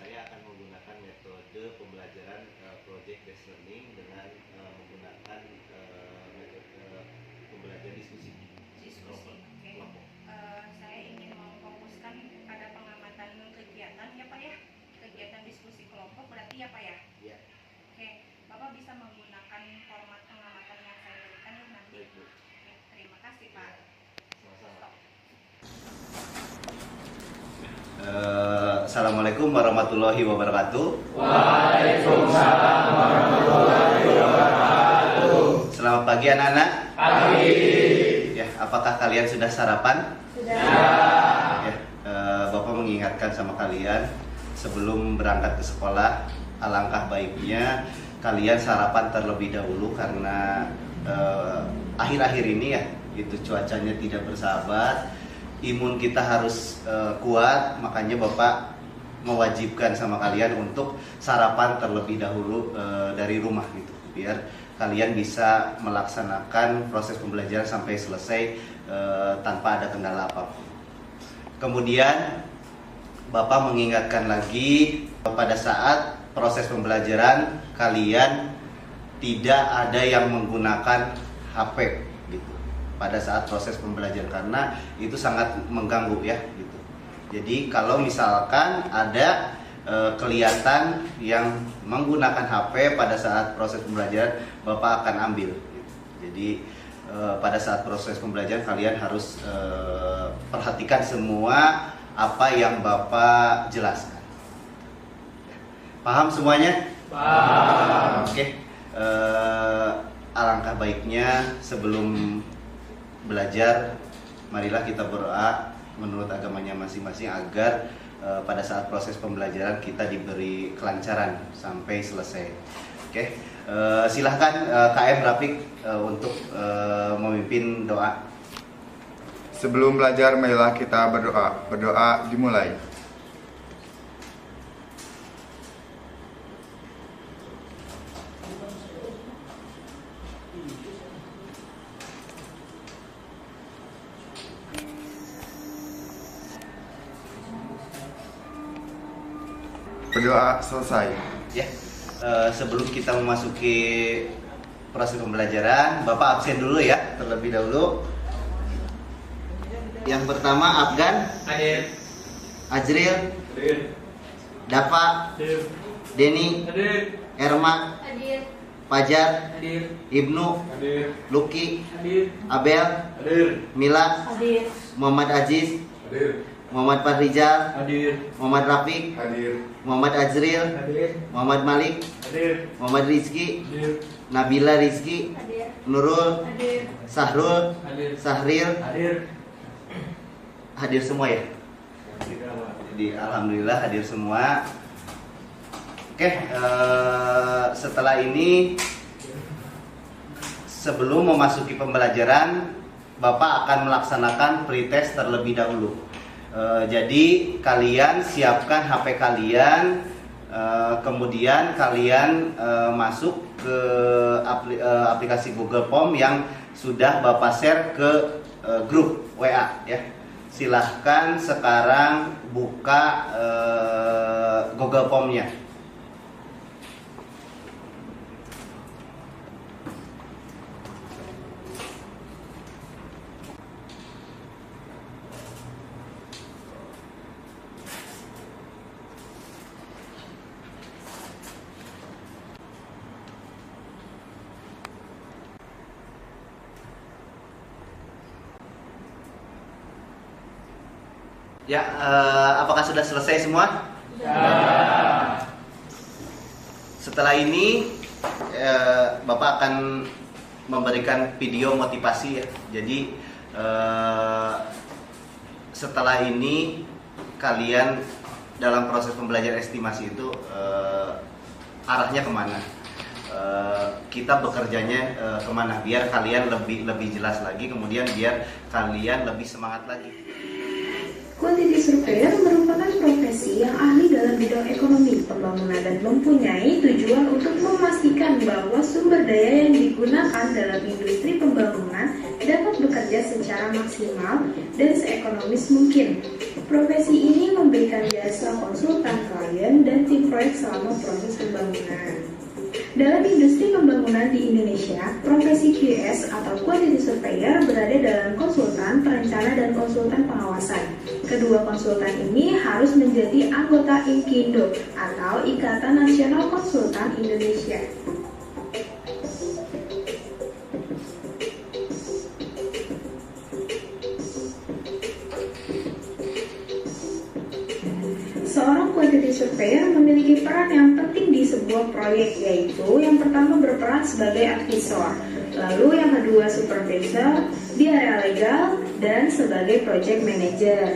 saya akan menggunakan metode pembelajaran project based learning dengan menggunakan metode pembelajaran diskusi. Kelompok. Saya ingin memfokuskan pada pengamatan kegiatan ya Pak ya, kegiatan diskusi kelompok berarti ya Pak ya. Iya. Oke, Bapak bisa menggunakan format pengamatan yang saya berikan nanti. Baik, Bu. Oke, terima kasih Pak. Sama-sama. Assalamualaikum warahmatullahi wabarakatuh. Waalaikumsalam warahmatullahi wabarakatuh. Selamat pagi anak-anak. Pagi. Ya, apakah kalian sudah sarapan? Sudah. Ya, Bapak mengingatkan sama kalian sebelum berangkat ke sekolah, alangkah baiknya kalian sarapan terlebih dahulu karena akhir-akhir ini ya, itu cuacanya tidak bersahabat. Imun kita harus kuat, makanya Bapak mewajibkan sama kalian untuk sarapan terlebih dahulu dari rumah gitu, biar kalian bisa melaksanakan proses pembelajaran sampai selesai tanpa ada kendala apapun. Kemudian Bapak mengingatkan lagi pada saat proses pembelajaran kalian tidak ada yang menggunakan HP gitu pada saat proses pembelajaran, karena itu sangat mengganggu ya gitu. Jadi kalau misalkan ada kelihatan yang menggunakan HP pada saat proses pembelajaran, Bapak akan ambil gitu. Jadi pada saat proses pembelajaran kalian harus perhatikan semua apa yang Bapak jelaskan. Paham semuanya? Paham. Oke. Alangkah baiknya sebelum belajar, marilah kita berdoa menurut agamanya masing-masing agar pada saat proses pembelajaran kita diberi kelancaran sampai selesai. Oke, silahkan KM Rafiq untuk memimpin doa. Sebelum belajar, marilah kita berdoa. Berdoa dimulai. Berdoa selesai. Ya, sebelum kita memasuki proses pembelajaran, Bapak absen dulu ya terlebih dahulu. Yang pertama Afgan, Hadir. Ajril, Hadir. Dafa, Hadir. Denny, Hadir. Erma, Hadir. Fajar, Hadir. Ibnu, Hadir. Luki, Hadir. Abel, Hadir. Mila, Hadir. Muhammad Aziz, Hadir. Muhammad Fahrizal, Hadir. Muhammad Rafiq, Hadir. Muhammad Azril, Hadir. Muhammad Malik, Hadir. Muhammad Rizki, Hadir. Nabila Rizki, Hadir. Nurul, Hadir. Sahrul, Hadir. Sahril, Hadir. hadir semua ya? Jadi alhamdulillah hadir semua. Oke, setelah ini sebelum memasuki pembelajaran, Bapak akan melaksanakan pretest terlebih dahulu. Jadi kalian siapkan HP kalian, kemudian kalian masuk ke aplikasi Google Form yang sudah Bapak share ke grup WA ya. Silahkan sekarang buka Google Form-nya. Ya, apakah sudah selesai semua? Ya. Setelah ini Bapak akan memberikan video motivasi ya. Jadi setelah ini kalian dalam proses pembelajaran estimasi itu arahnya kemana? Kita bekerjanya kemana? Biar kalian lebih jelas lagi, kemudian biar kalian lebih semangat lagi. Quantity Surveyor merupakan profesi yang ahli dalam bidang ekonomi pembangunan dan mempunyai tujuan untuk memastikan bahwa sumber daya yang digunakan dalam industri pembangunan dapat bekerja secara maksimal dan seekonomis mungkin. Profesi ini memberikan jasa konsultan klien dan tim proyek selama proses pembangunan. Dalam industri pembangunan di Indonesia, profesi QS atau Quantity Surveyor berada dalam konsultan, perencana, dan konsultan pengawasan. Kedua konsultan ini harus menjadi anggota INKINDO atau Ikatan Nasional Konsultan Indonesia. Seorang quantity surveyor memiliki peran yang penting di sebuah proyek, yaitu yang pertama berperan sebagai advisor, lalu yang kedua supervisor di area legal, dan sebagai project manager.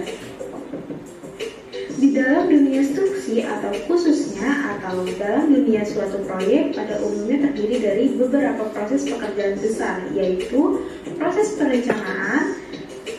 Di dalam dunia instruksi atau khususnya atau dalam dunia suatu proyek pada umumnya terdiri dari beberapa proses pekerjaan besar, yaitu proses perencanaan,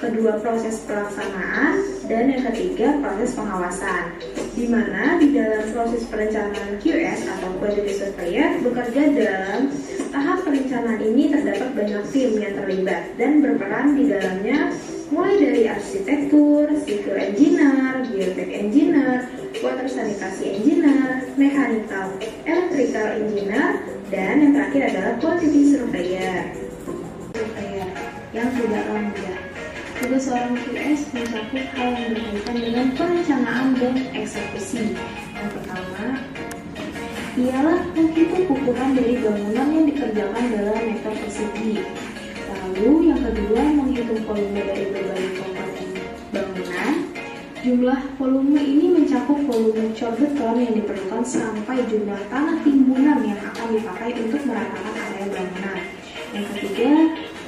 kedua proses pelaksanaan, dan yang ketiga proses pengawasan. Di mana di dalam proses perencanaan QS atau Quantity Surveyor bekerja dalam tahap perencanaan ini terdapat banyak tim yang terlibat dan berperan di dalamnya, mulai dari arsitektur, civil engineer, geotech engineer, water sanitasi engineer, mechanical, electrical engineer, dan yang terakhir adalah Quantity Surveyor. Yang tidaklah mudah. Tugas seorang QS mencakup hal yang berkaitan dengan perencanaan dan eksekusi. Yang pertama, ialah menghitung ukuran dari bangunan yang dikerjakan dalam meter persegi. Lalu yang kedua, menghitung volume dari berbagai komponen bangunan. Jumlah volume ini mencakup volume cor beton yang diperlukan sampai jumlah tanah timbunan yang akan dipakai untuk meratakan area bangunan. Yang ketiga,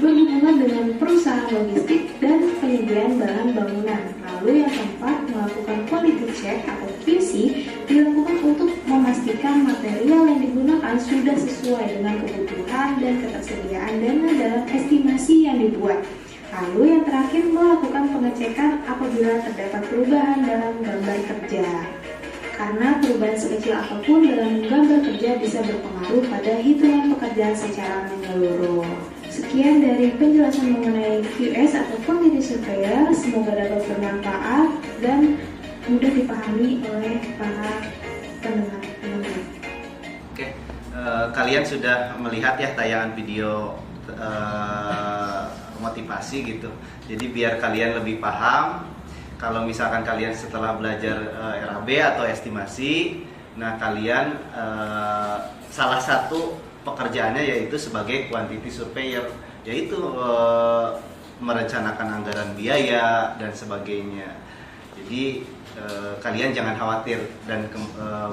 berhubungan dengan perusahaan logistik dan penyediaan bahan bangunan. Lalu yang keempat, melakukan quality check atau QC dilakukan untuk memastikan material yang digunakan sudah sesuai dengan kebutuhan dan ketersediaan dana dalam estimasi yang dibuat. Lalu yang terakhir, melakukan pengecekan apabila terdapat perubahan dalam gambar kerja. Karena perubahan sekecil apapun dalam gambar kerja bisa berpengaruh pada hitungan pekerjaan secara menyeluruh. Sekian dari penjelasan mengenai QS atau Quantity Surveyor, semoga dapat bermanfaat dan mudah dipahami oleh para pendengar. Oke, kalian sudah melihat ya tayangan video motivasi gitu. Jadi biar kalian lebih paham, kalau misalkan kalian setelah belajar RAB atau estimasi, nah kalian salah satu pekerjaannya yaitu sebagai quantity surveyor, yaitu merencanakan anggaran biaya dan sebagainya. Jadi kalian jangan khawatir, dan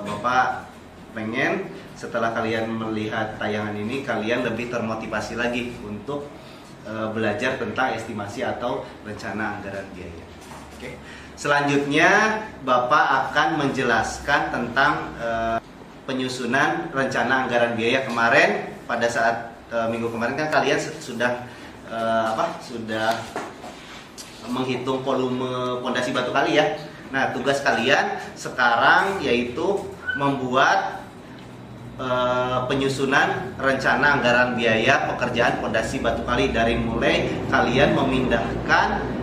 Bapak pengen setelah kalian melihat tayangan ini kalian lebih termotivasi lagi untuk belajar tentang estimasi atau rencana anggaran biaya. Oke. Selanjutnya Bapak akan menjelaskan tentang penyusunan rencana anggaran biaya. Kemarin pada saat minggu kemarin kan kalian sudah sudah menghitung volume pondasi batu kali ya. Nah, tugas kalian sekarang yaitu membuat penyusunan rencana anggaran biaya pekerjaan pondasi batu kali, dari mulai kalian memindahkan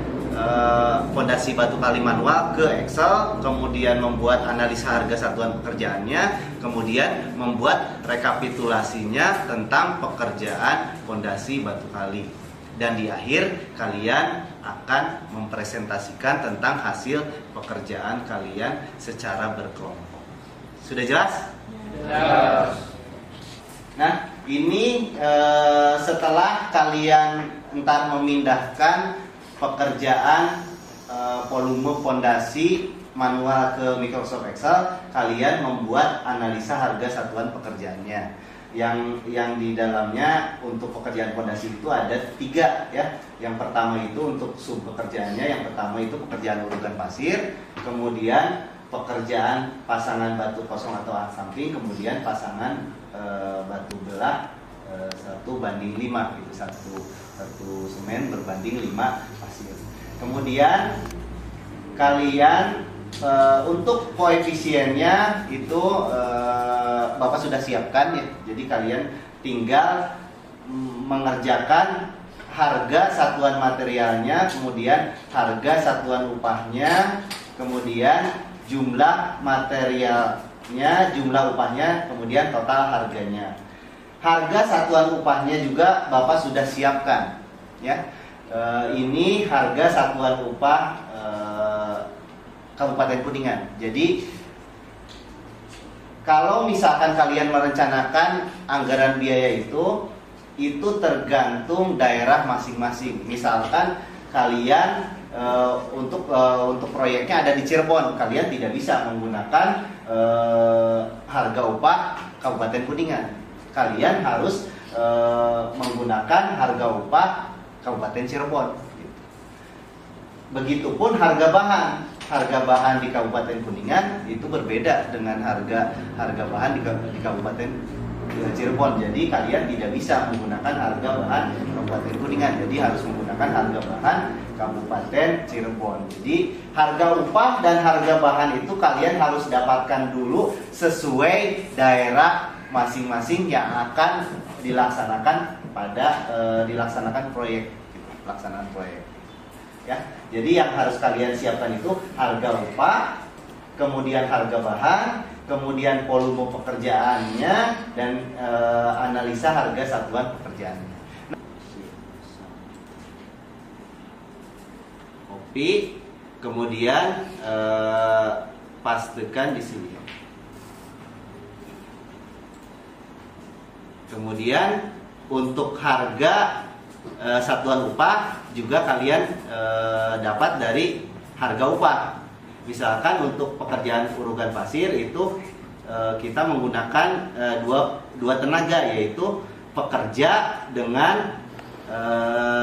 pondasi batu kali manual ke Excel, kemudian membuat analisa harga satuan pekerjaannya, kemudian membuat rekapitulasinya tentang pekerjaan pondasi batu kali, dan di akhir kalian akan mempresentasikan tentang hasil pekerjaan kalian secara berkelompok. Sudah jelas? Jelas. Nah, ini setelah kalian entar memindahkan pekerjaan volume pondasi manual ke Microsoft Excel, kalian membuat analisa harga satuan pekerjaannya. Yang di dalamnya untuk pekerjaan pondasi itu ada 3 ya. Yang pertama itu untuk sub pekerjaannya, yang pertama itu pekerjaan urutan pasir, kemudian pekerjaan pasangan batu kosong atau samping, kemudian pasangan batu belah 1:5 gitu, satu semen berbanding 5 pasir. Kemudian kalian untuk koefisiennya itu Bapak sudah siapkan ya. Jadi kalian tinggal mengerjakan harga satuan materialnya, kemudian harga satuan upahnya, kemudian jumlah materialnya, jumlah upahnya, kemudian total harganya. Harga satuan upahnya juga Bapak sudah siapkan, ya. Ini harga satuan upah Kabupaten Kuningan. Jadi kalau misalkan kalian merencanakan anggaran biaya itu tergantung daerah masing-masing. Misalkan kalian untuk proyeknya ada di Cirebon, kalian tidak bisa menggunakan harga upah Kabupaten Kuningan. Kalian harus menggunakan harga upah Kabupaten Cirebon. Begitupun harga bahan. Harga bahan di Kabupaten Kuningan itu berbeda dengan harga bahan di Kabupaten Cirebon. Jadi kalian tidak bisa menggunakan harga bahan Kabupaten Kuningan. Jadi harus menggunakan harga bahan Kabupaten Cirebon. Jadi harga upah dan harga bahan itu kalian harus dapatkan dulu sesuai daerah masing-masing yang akan dilaksanakan pada dilaksanakan proyek, pelaksanaan proyek. Ya, jadi yang harus kalian siapkan itu harga upah, kemudian harga bahan, kemudian volume pekerjaannya, dan analisa harga satuan pekerjaannya. Kopi, kemudian pastikan di sini. Kemudian untuk harga satuan upah juga kalian dapat dari harga upah. Misalkan untuk pekerjaan urugan pasir itu kita menggunakan dua tenaga, yaitu pekerja dengan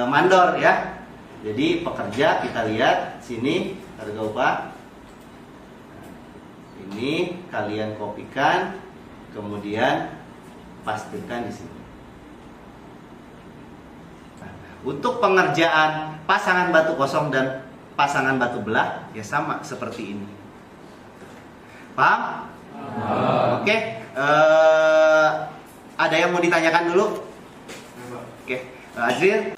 mandor, ya. Jadi pekerja kita lihat sini harga upah. Ini kalian kopikan, kemudian pastikan di sini. Nah, untuk pengerjaan pasangan batu kosong dan pasangan batu belah ya sama seperti ini. Paham? Oke. Ada yang mau ditanyakan dulu? Oke. Azril?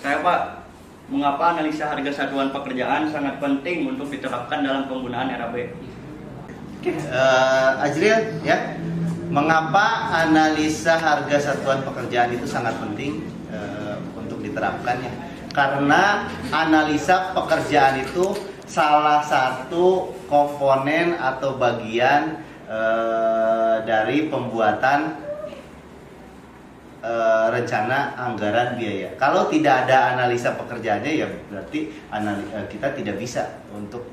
Saya Pak, mengapa analisa harga satuan pekerjaan sangat penting untuk diterapkan dalam penggunaan RAB? Oke. Azril, ya. Mengapa analisa harga satuan pekerjaan itu sangat penting untuk diterapkan, ya? Karena analisa pekerjaan itu salah satu komponen atau bagian dari pembuatan rencana anggaran biaya. Kalau tidak ada analisa pekerjaannya, ya berarti kita tidak bisa untuk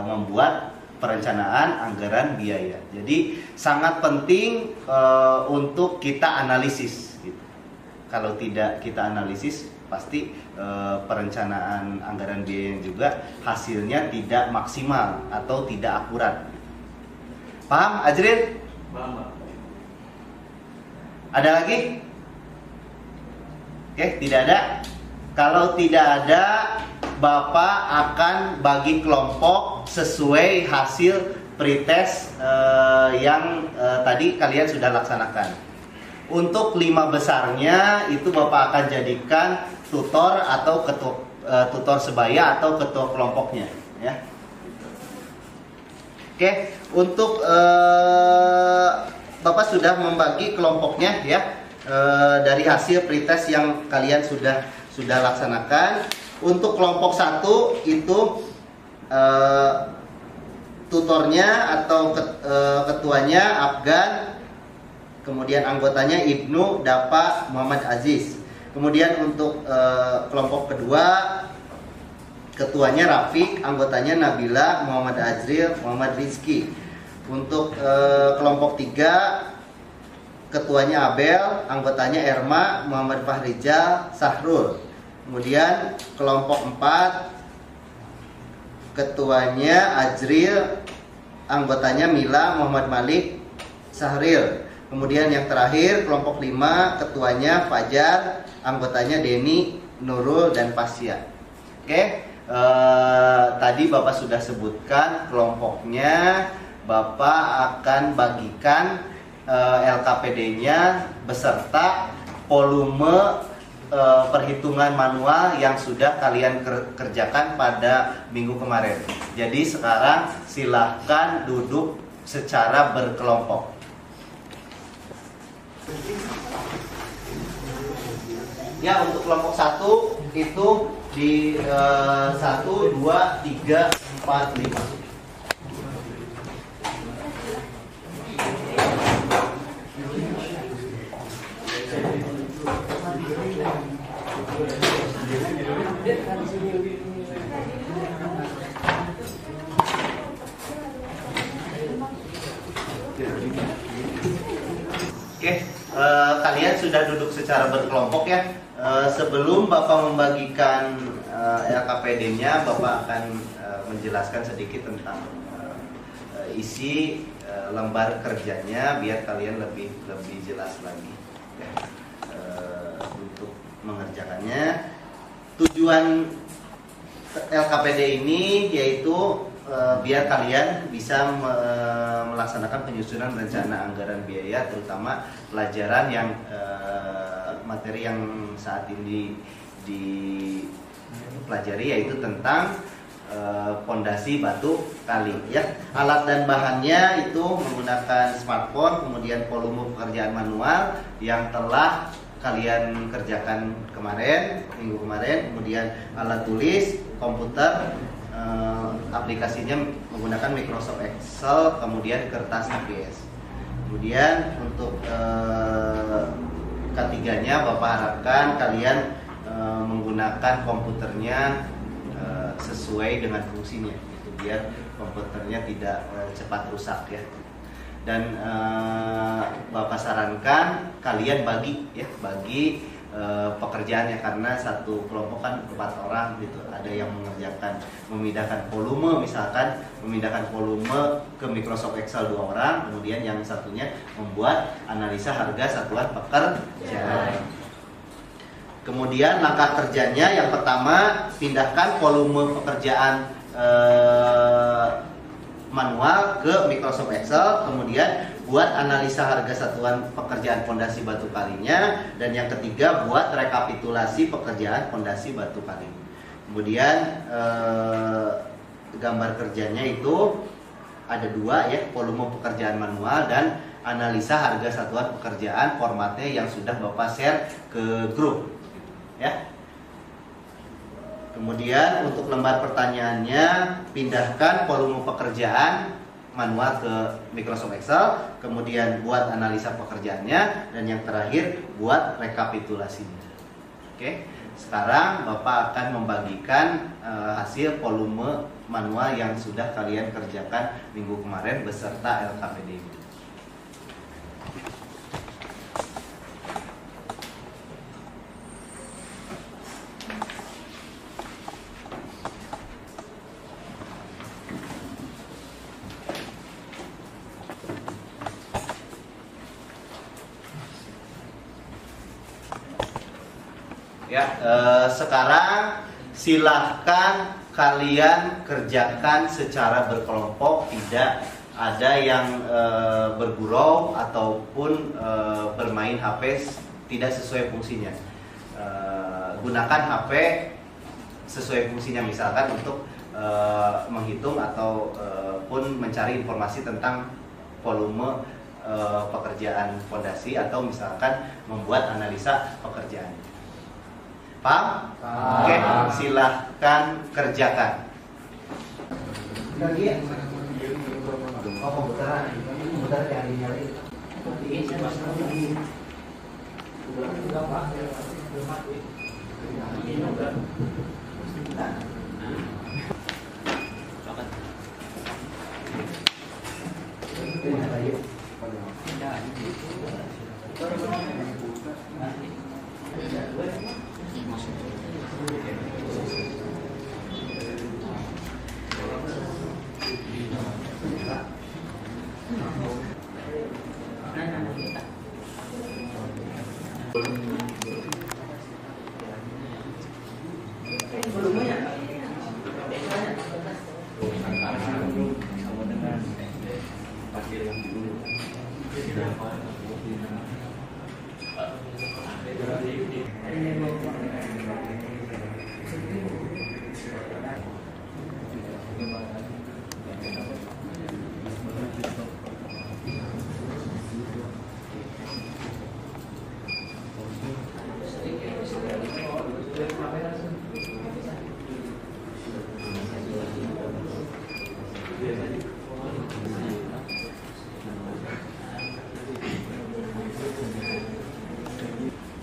membuat perencanaan anggaran biaya. Jadi sangat penting untuk kita analisis. Gitu. Kalau tidak kita analisis, pasti perencanaan anggaran biaya juga hasilnya tidak maksimal atau tidak akurat. Paham, Azril? Paham, Pak. Ada lagi? Oke, tidak ada. Kalau tidak ada, Bapak akan bagi kelompok sesuai hasil pretest yang tadi kalian sudah laksanakan. Untuk 5 besarnya itu Bapak akan jadikan tutor atau tutor sebaya atau ketua kelompoknya, ya. Oke, untuk Bapak sudah membagi kelompoknya, ya, dari hasil pretest yang kalian sudah laksanakan. Untuk kelompok 1 itu tutornya atau ketuanya Afgan, kemudian anggotanya Ibnu, Dapa, Muhammad Aziz. Kemudian untuk kelompok kedua ketuanya Rafiq, anggotanya Nabila, Muhammad Azril, Muhammad Rizki. Untuk kelompok 3 ketuanya Abel, anggotanya Erma, Muhammad Fahrizal, Sahrul. Kemudian kelompok 4 ketuanya Azril, anggotanya Mila, Muhammad Malik, Sahril. Kemudian yang terakhir kelompok 5 ketuanya Fajar, anggotanya Deni, Nurul, dan Pasya. Oke, tadi Bapak sudah sebutkan kelompoknya. Bapak akan bagikan LKPD-nya beserta volume perhitungan manual yang sudah kalian kerjakan pada minggu kemarin. Jadi sekarang silahkan duduk secara berkelompok. Ya, untuk kelompok 1 itu di 1, 2, 3, 4, 5. Oke, kalian sudah duduk secara berkelompok ya. Sebelum Bapak membagikan LKPD-nya, Bapak akan menjelaskan sedikit tentang isi lembar kerjanya biar kalian lebih jelas lagi. Ya. Untuk mengerjakannya, tujuan LKPD ini yaitu biar kalian bisa melaksanakan penyusunan rencana anggaran biaya, terutama pelajaran yang materi yang saat ini dipelajari, yaitu tentang pondasi batu kali ya. Alat dan bahannya itu menggunakan smartphone, kemudian volume pekerjaan manual yang telah kalian kerjakan minggu kemarin, kemudian alat tulis, komputer, aplikasinya menggunakan Microsoft Excel, kemudian kertas ABS. Kemudian untuk ketiganya Bapak harapkan kalian menggunakan komputernya sesuai dengan fungsinya, gitu, biar komputernya tidak cepat rusak ya. Dan Bapak sarankan kalian bagi pekerjaannya, karena satu kelompok kan 4 orang gitu. Ada yang memindahkan volume, misalkan memindahkan volume ke Microsoft Excel 2 orang, kemudian yang satunya membuat analisa harga satuan pekerjaan. Kemudian langkah kerjanya yang pertama, pindahkan volume pekerjaan manual ke Microsoft Excel, kemudian buat analisa harga satuan pekerjaan pondasi batu kalinya, dan yang ketiga buat rekapitulasi pekerjaan pondasi batu kali. Kemudian gambar kerjanya itu ada 2 ya, volume pekerjaan manual dan analisa harga satuan pekerjaan, formatnya yang sudah Bapak share ke grup ya. Kemudian untuk lembar pertanyaannya, pindahkan volume pekerjaan manual ke Microsoft Excel, kemudian buat analisa pekerjaannya, dan yang terakhir buat rekapitulasinya. Oke, sekarang Bapak akan membagikan hasil volume manual yang sudah kalian kerjakan minggu kemarin beserta LKPD. Ya, sekarang silahkan kalian kerjakan secara berkelompok, tidak ada yang bergurau ataupun bermain HP tidak sesuai fungsinya. Gunakan HP sesuai fungsinya, misalkan untuk menghitung atau pun mencari informasi tentang volume pekerjaan fondasi, atau misalkan membuat analisa pekerjaan. Paham? Oke, silahkan kerjakan. Lagi ya? Oh, komputer yang dinyalain.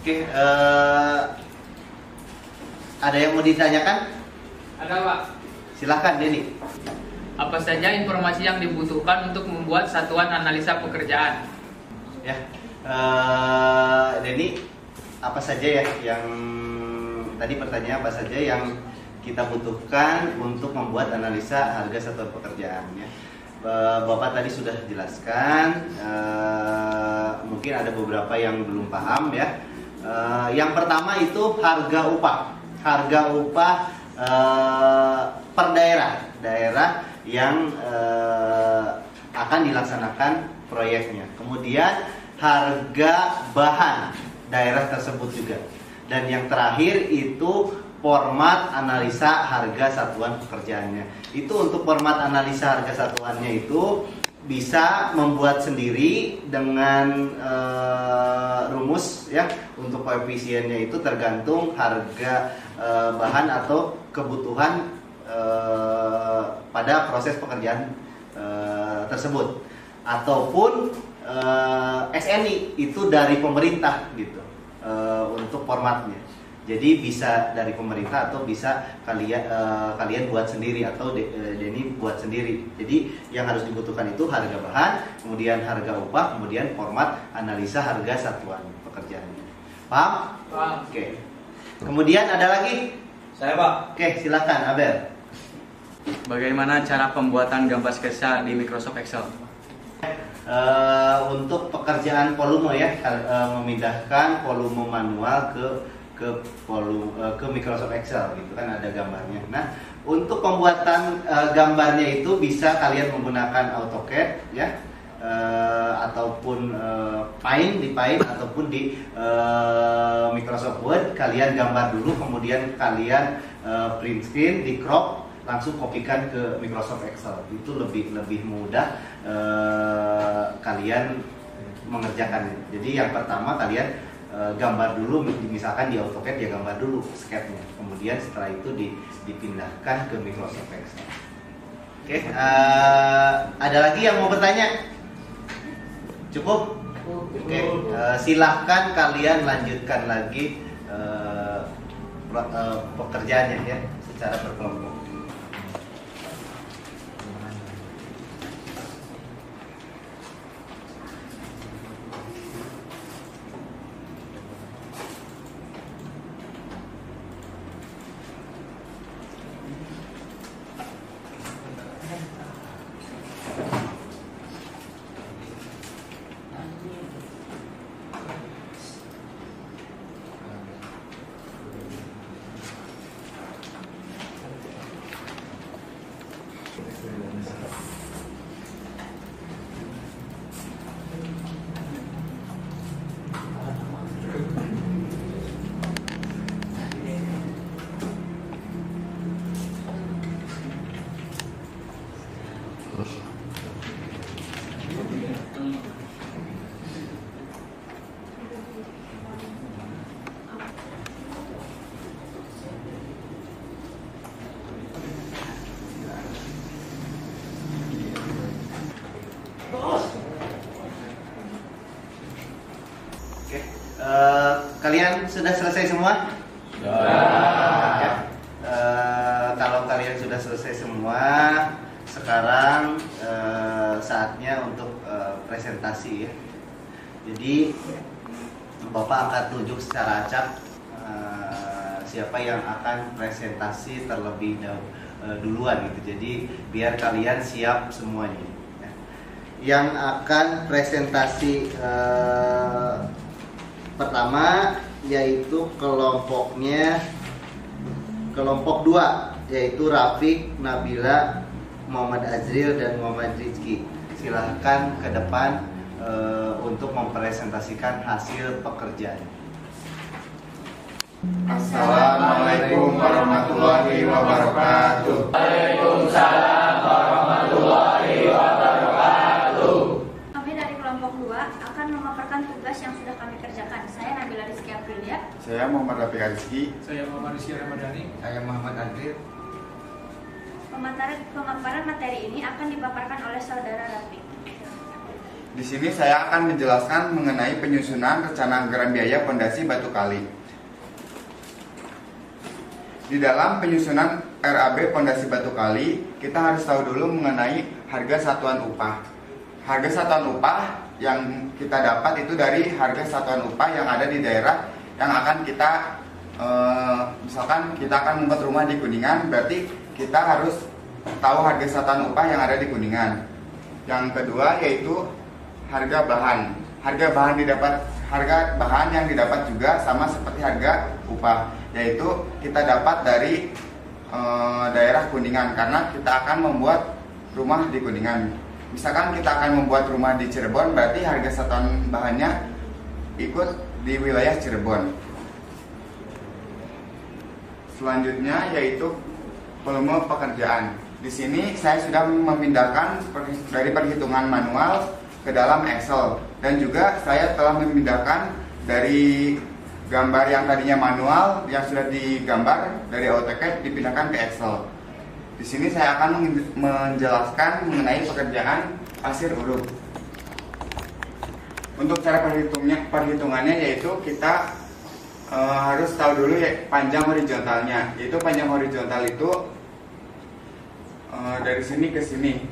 Oke, ada yang mau ditanyakan? Ada, Pak. Silakan, Denny. Apa saja informasi yang dibutuhkan untuk membuat satuan analisa pekerjaan? Ya, Denny, apa saja ya yang tadi pertanyaan apa saja yang kita butuhkan untuk membuat analisa harga satuan pekerjaan ya? Bapak tadi sudah jelaskan, mungkin ada beberapa yang belum paham ya. Yang pertama itu harga upah per daerah yang akan dilaksanakan proyeknya. Kemudian harga bahan daerah tersebut juga. Dan yang terakhir itu format analisa harga satuan pekerjaannya. Itu untuk format analisa harga satuannya itu bisa membuat sendiri dengan rumus ya. Untuk koefisiennya itu tergantung harga bahan atau kebutuhan pada proses pekerjaan tersebut, ataupun SNI itu dari pemerintah gitu untuk formatnya. Jadi bisa dari pemerintah atau bisa kalian buat sendiri atau Denny buat sendiri. Jadi yang harus dibutuhkan itu harga bahan, kemudian harga upah, kemudian format analisa harga satuan pekerjaannya. Paham? Paham. Oke. Kemudian ada lagi? Saya, Pak. Oke, silakan Abel. Bagaimana cara pembuatan gambar sketsa di Microsoft Excel? Untuk pekerjaan volume ya, memindahkan volume manual ke Microsoft Excel gitu kan, ada gambarnya. Nah, untuk pembuatan gambarnya itu bisa kalian menggunakan AutoCAD ya, ataupun di Paint ataupun di Microsoft Word. Kalian gambar dulu, kemudian kalian print screen, di crop, langsung kopikan ke Microsoft Excel. Itu lebih mudah kalian mengerjakan. Jadi yang pertama kalian gambar dulu, misalkan di AutoCAD ya gambar dulu sketchnya, kemudian setelah itu dipindahkan ke Microsoft Excel. Oke, ada lagi yang mau bertanya? Cukup? Oke, silahkan kalian lanjutkan lagi pekerjaannya ya secara berkelompok. Kalian sudah selesai semua? Ya. Kalau kalian sudah selesai semua, sekarang saatnya untuk presentasi ya. Jadi Bapak akan tunjuk secara acak siapa yang akan presentasi terlebih duluan gitu. Jadi biar kalian siap semuanya. Ya. Yang akan presentasi pertama yaitu kelompok 2, yaitu Rafiq, Nabila, Muhammad Azril dan Muhammad Rizky. Silahkan ke depan untuk mempresentasikan hasil pekerjaan. Assalamualaikum warahmatullahi wabarakatuh. Waalaikumsalam warahmatullahi wabarakatuh. Kami dari kelompok 2 akan memaparkan tugas yang sudah kami kerjakan. Saya Nabila Rizky Aprilia. Saya Muhammad Rafiq Rizky. Saya Muhammad Rizky Ramadhani. Saya Muhammad Adil. Pemaparan materi ini akan dipaparkan oleh saudara Rafiq. Di sini saya akan menjelaskan mengenai penyusunan rencana anggaran biaya pondasi batu kali. Di dalam penyusunan RAB pondasi batu kali, kita harus tahu dulu mengenai harga satuan upah. Harga satuan upah yang kita dapat itu dari harga satuan upah yang ada di daerah yang akan kita misalkan kita akan membuat rumah di Kuningan, berarti kita harus tahu harga satuan upah yang ada di Kuningan. Yang kedua yaitu harga bahan. Harga bahan yang didapat juga sama seperti harga upah, yaitu kita dapat dari daerah Kuningan karena kita akan membuat rumah di Kuningan. Misalkan kita akan membuat rumah di Cirebon, berarti harga satuan bahannya ikut di wilayah Cirebon. Selanjutnya yaitu volume pekerjaan. Di sini saya sudah memindahkan dari perhitungan manual ke dalam Excel, dan juga saya telah memindahkan dari gambar yang tadinya manual yang sudah digambar dari AutoCAD dipindahkan ke Excel. Di sini saya akan menjelaskan mengenai pekerjaan pasir urut. Untuk cara perhitungannya yaitu kita harus tahu dulu ya panjang horizontalnya. Yaitu panjang horizontal itu dari sini ke sini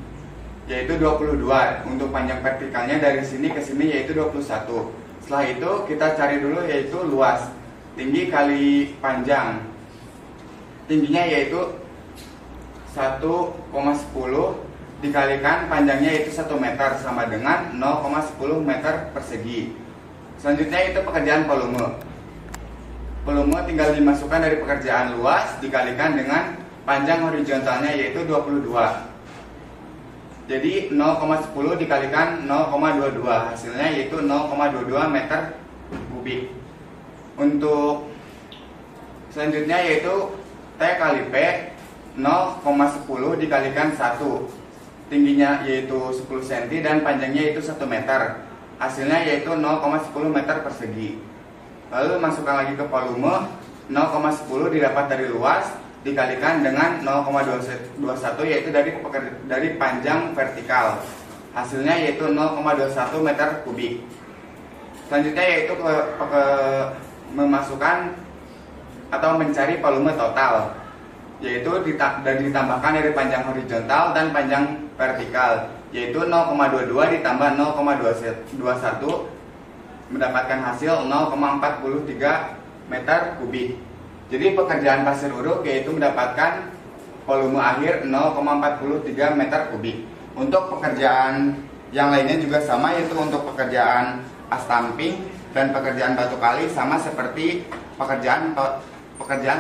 yaitu 22. Untuk panjang vertikalnya dari sini ke sini yaitu 21. Setelah itu kita cari dulu yaitu luas, tinggi kali panjang. Tingginya yaitu 1,10 dikalikan panjangnya yaitu 1 meter sama dengan 0,10 meter persegi. Selanjutnya itu pekerjaan volume. Volume tinggal dimasukkan dari pekerjaan luas dikalikan dengan panjang horizontalnya yaitu 22. Jadi 0,10 dikalikan 0,22, hasilnya yaitu 0,22 meter kubik. Untuk selanjutnya yaitu T kali P, 0,10 dikalikan 1. Tingginya yaitu 10 cm dan panjangnya yaitu 1 meter. Hasilnya yaitu 0,10 meter persegi. Lalu masukkan lagi ke volume, 0,10 didapat dari luas dikalikan dengan 0,21 yaitu dari panjang vertikal. Hasilnya yaitu 0,21 meter kubik. Selanjutnya yaitu memasukkan atau mencari volume total, yaitu ditambahkan dari panjang horizontal dan panjang vertikal, yaitu 0,22 ditambah 0,21 mendapatkan hasil 0,43 meter kubik. Jadi pekerjaan pasir uruk yaitu mendapatkan volume akhir 0,43 meter kubik. Untuk pekerjaan yang lainnya juga sama, yaitu untuk pekerjaan astamping dan pekerjaan batu kali sama seperti pekerjaan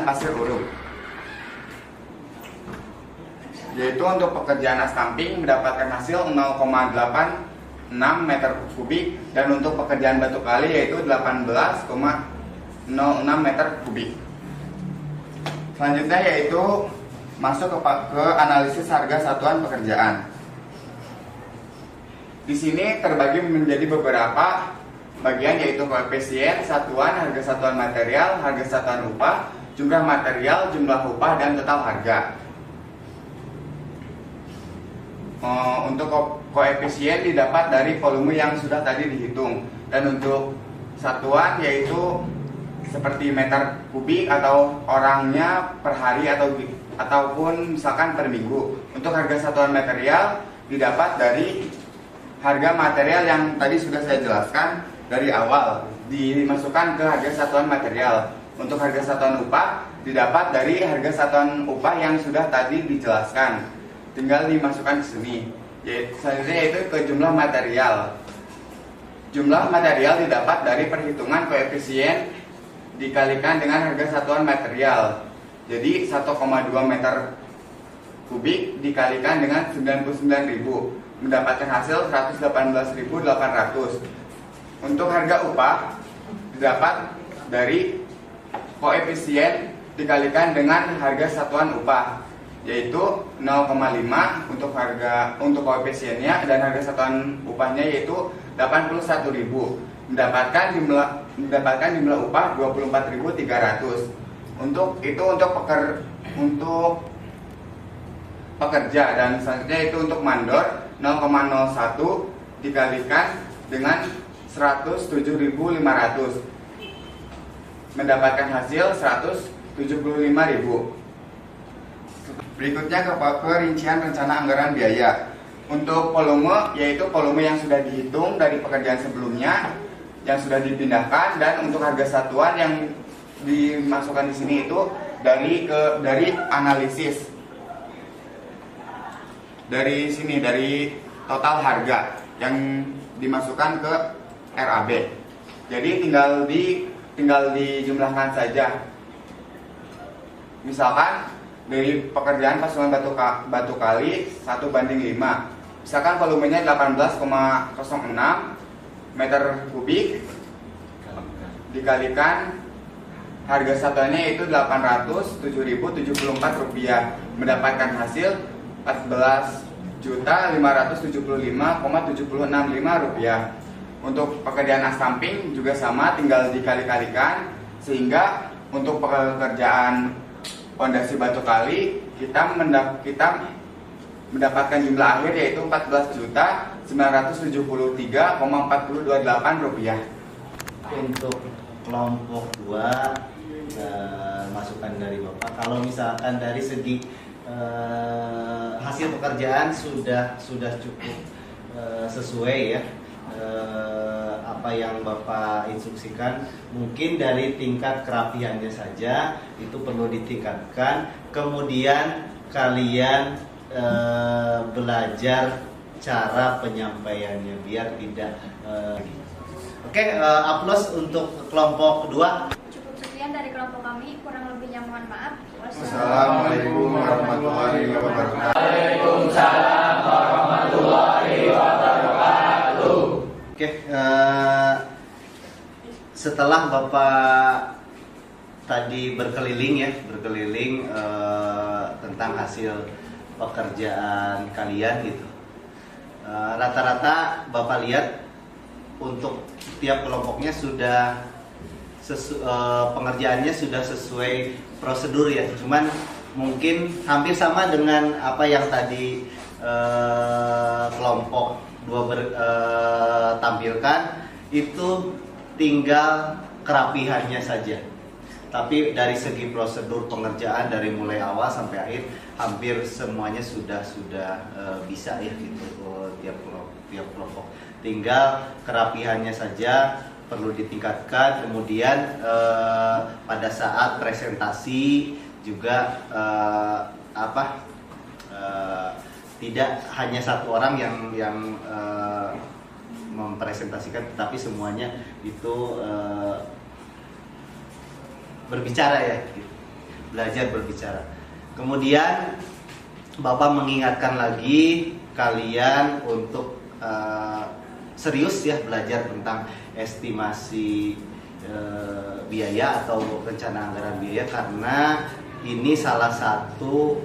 pasir uruk. Yaitu untuk pekerjaan astamping mendapatkan hasil 0,86 meter kubik, dan untuk pekerjaan batu kali yaitu 18,06 meter kubik. Selanjutnya yaitu masuk ke analisis harga satuan pekerjaan. Di sini terbagi menjadi beberapa bagian, yaitu koefisien, satuan, harga satuan material, harga satuan upah, jumlah material, jumlah upah, dan total harga. Untuk koefisien didapat dari volume yang sudah tadi dihitung, dan untuk satuan yaitu seperti meter kubik atau orangnya per hari ataupun misalkan per minggu. Untuk harga satuan material didapat dari harga material yang tadi sudah saya jelaskan dari awal, dimasukkan ke harga satuan material. Untuk harga satuan upah didapat dari harga satuan upah yang sudah tadi dijelaskan, tinggal dimasukkan ke sini. Selanjutnya yaitu ke jumlah material. Jumlah material didapat dari perhitungan koefisien dikalikan dengan harga satuan material. Jadi 1,2 meter kubik dikalikan dengan 99.000 mendapatkan hasil 118.800. Untuk harga upah didapat dari koefisien dikalikan dengan harga satuan upah, yaitu 0,5 untuk koefisiennya, dan harga satuan upahnya yaitu 81.000 mendapatkan jumlah upah 24.300. Untuk pekerja, dan selanjutnya itu untuk mandor 0,01 dikalikan dengan 107.500, mendapatkan hasil 175.000. Berikutnya ke rincian rencana anggaran biaya. Untuk volume, yaitu volume yang sudah dihitung dari pekerjaan sebelumnya yang sudah dipindahkan, dan untuk harga satuan yang dimasukkan di sini itu dari analisis. Dari sini, dari total harga yang dimasukkan ke RAB. Jadi tinggal dijumlahkan saja. Misalkan dari pekerjaan pasungan batu kali 1:5. Misalkan volumenya 18,06 meter kubik, dikalikan harga satuannya itu 807.074 rupiah, mendapatkan hasil 14.575,765 rupiah. Untuk pekerjaan as samping juga sama, tinggal dikali-kalikan, sehingga untuk pekerjaan pondasi batu kali kita mendapatkan jumlah akhir yaitu 14.973,428 rupiah. Untuk kelompok 2 masukan dari Bapak, kalau misalkan dari segi hasil pekerjaan sudah cukup sesuai ya, apa yang Bapak instruksikan. Mungkin dari tingkat kerapihannya saja itu perlu ditingkatkan. Kemudian kalian belajar cara penyampaiannya biar tidak Oke, aplaus untuk kelompok 2. Cukup sekian dari kelompok kami, kurang lebihnya mohon maaf. Wassalamualaikum warahmatullahi wabarakatuh. Waalaikumsalam warahmatullahi wabarakatuh. Oke, setelah Bapak tadi berkeliling tentang hasil pekerjaan kalian gitu, rata-rata Bapak lihat untuk tiap kelompoknya sudah pengerjaannya sudah sesuai prosedur ya. Cuman mungkin hampir sama dengan apa yang tadi kelompok 2 tampilkan, itu tinggal kerapihannya saja. Tapi dari segi prosedur pengerjaan dari mulai awal sampai akhir hampir semuanya sudah bisa ya gitu, tiap kelompok. Tinggal kerapihannya saja perlu ditingkatkan. Kemudian pada saat presentasi juga tidak hanya satu orang yang mempresentasikan, tetapi semuanya itu berbicara ya, belajar berbicara. Kemudian Bapak mengingatkan lagi kalian untuk serius ya belajar tentang estimasi biaya atau rencana anggaran biaya, karena ini salah satu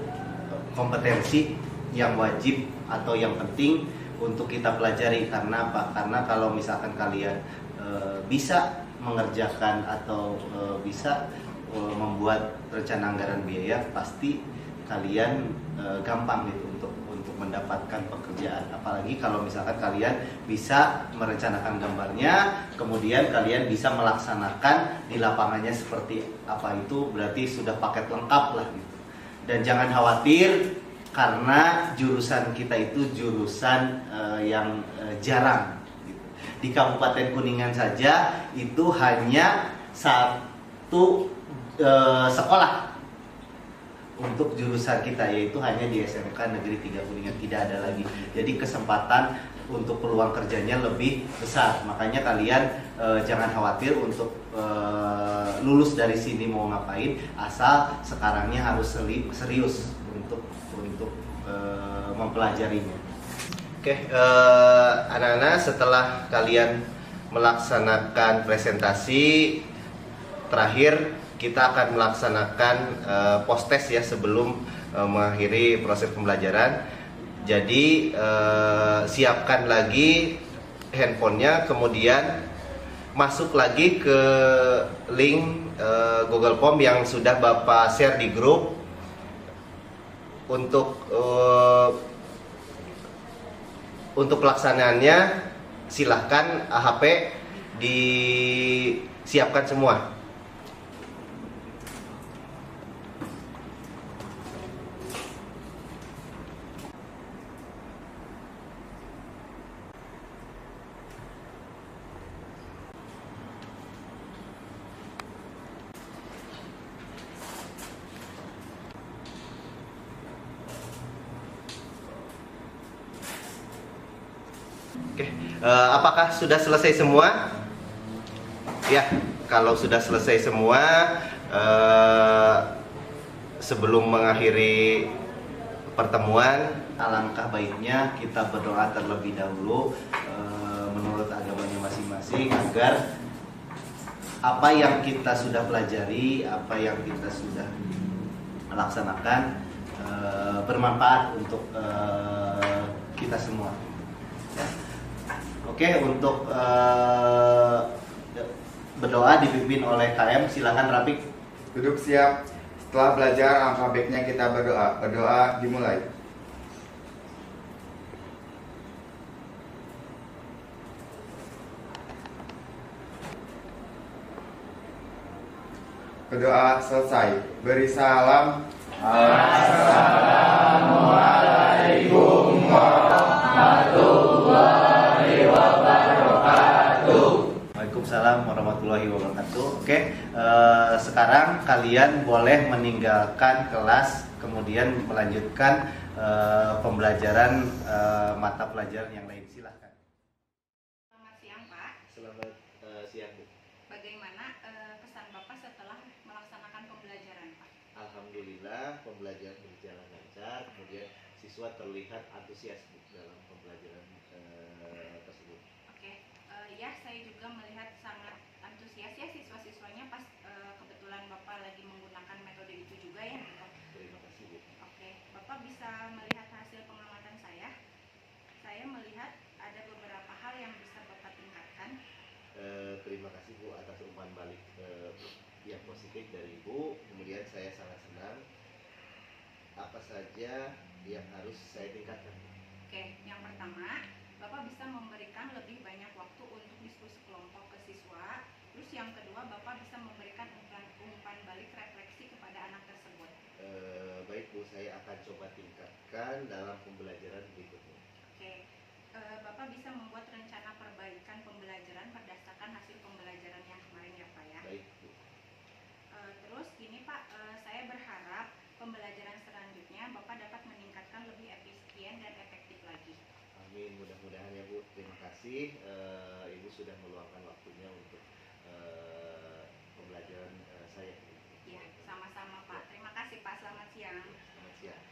kompetensi yang wajib atau yang penting untuk kita pelajari. Karena apa? Karena kalau misalkan kalian bisa mengerjakan atau bisa membuat rencana anggaran biaya, pasti kalian gampang gitu untuk mendapatkan pekerjaan. Apalagi kalau misalkan kalian bisa merencanakan gambarnya, kemudian kalian bisa melaksanakan di lapangannya seperti apa, itu berarti sudah paket lengkap lah gitu. Dan jangan khawatir, karena jurusan kita itu jurusan yang jarang gitu. Di Kabupaten Kuningan saja itu hanya satu sekolah untuk jurusan kita, yaitu hanya di SMK Negeri 3 Kuningan, tidak ada lagi. Jadi kesempatan untuk peluang kerjanya lebih besar. Makanya kalian jangan khawatir untuk lulus dari sini mau ngapain, asal sekarangnya harus serius untuk mempelajarinya. Oke, anak-anak, setelah kalian melaksanakan presentasi, terakhir kita akan melaksanakan post test ya sebelum mengakhiri proses pembelajaran. Jadi siapkan lagi handphonenya, kemudian masuk lagi ke link Google Form yang sudah Bapak share di grup. Untuk pelaksanaannya silahkan HP disiapkan semua. Oke, apakah sudah selesai semua? Ya, kalau sudah selesai semua, sebelum mengakhiri pertemuan, alangkah baiknya kita berdoa terlebih dahulu menurut agamanya masing-masing agar apa yang kita sudah pelajari, apa yang kita sudah laksanakan bermanfaat untuk kita semua. Ya. Oke, untuk berdoa dipimpin oleh KM, silakan Rafiq. Duduk siap. Setelah belajar alangkah baiknya kita berdoa. Berdoa dimulai. Berdoa selesai. Beri salam. Assalamualaikum warahmatullahi wabarakatuh. Waalaikumsalam warahmatullahi wabarakatuh. Oke, sekarang kalian boleh meninggalkan kelas, kemudian melanjutkan pembelajaran mata pelajaran yang lain. Silahkan. Selamat siang, Pak. Selamat siang, Bu. Bagaimana kesan Bapak setelah melaksanakan pembelajaran, Pak? Alhamdulillah pembelajaran berjalan lancar, kemudian siswa terlihat antusias, Bu, dalam pembelajaran tersebut. Oke, ya saya juga melihat sangat antusias ya siswa-siswanya pas kebetulan Bapak lagi menggunakan metode itu juga ya. Gitu. Terima kasih, Bu. Oke, Bapak bisa melihat hasil pengamatan saya. Saya melihat ada beberapa hal yang bisa Bapak tingkatkan. Terima kasih, Bu, atas umpan balik yang positif dari Ibu. Kemudian saya sangat senang. Apa saja yang harus saya tingkatkan? Oke, yang pertama, Bapak bisa memberikan lebih banyak waktu untuk diskusi kelompok ke siswa. Terus yang kedua, Bapak bisa memberikan umpan balik refleksi kepada anak tersebut. Baik, Bu, saya akan coba tingkatkan dalam pembelajaran berikutnya. Oke, Bapak bisa membuat rencana perbaikan pembelajaran berdasarkan hasil pembelajaran yang kemarin ya, Pak ya. Baik, Bu. Terus gini Pak, saya berharap pembelajaran selanjutnya Bapak dapat meningkatkan lebih efisien dan efektif lagi. Amin, mudah-mudahan ya, Bu. Terima kasih Ibu sudah meluangkan waktunya untuk pembelajaran saya. Ya, sama-sama Pak. Terima kasih Pak. Selamat siang. Selamat siang.